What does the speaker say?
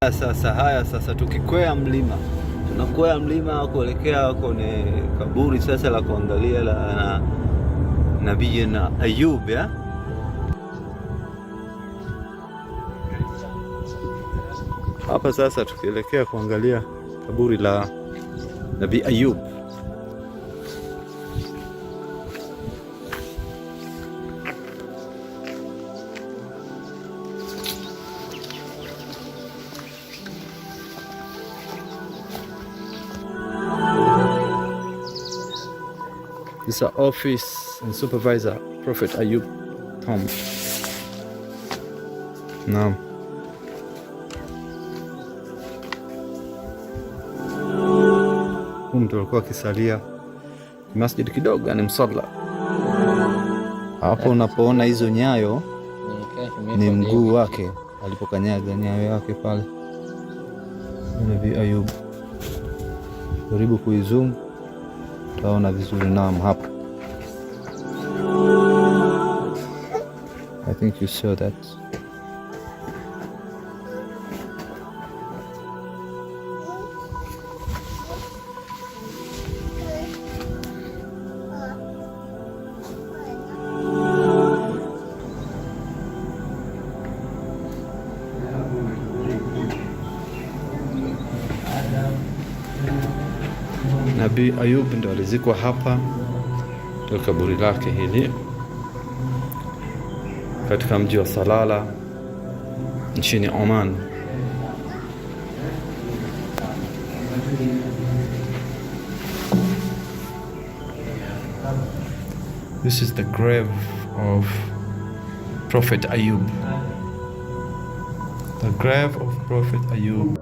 Haya sasa, tukikwea mlima, tunakwea mlima kuelekea kwenye kaburi sasa la kuangalia la Nabii na Ayub ya? Hapa sasa tukielekea kuangalia kaburi la Nabii Ayub. This is our office and supervisor, Prophet Ayub Tom. Naam. Mtu alikuwa akisalia masjid kidogo, ni msalla. Hapo unapoona hizo nyayo ni mguu wake alipokanyaga nyayo yake pale. Nabii Ayub. Jaribu kuizoom utaona vizuri. Naam, hapa. I think you saw that. Nabii Ayub ndo alizikwa hapa, ndio kaburi lake hili katika mji wa Salala nchini Oman. This is the grave of Prophet Ayub. The grave of Prophet Ayub.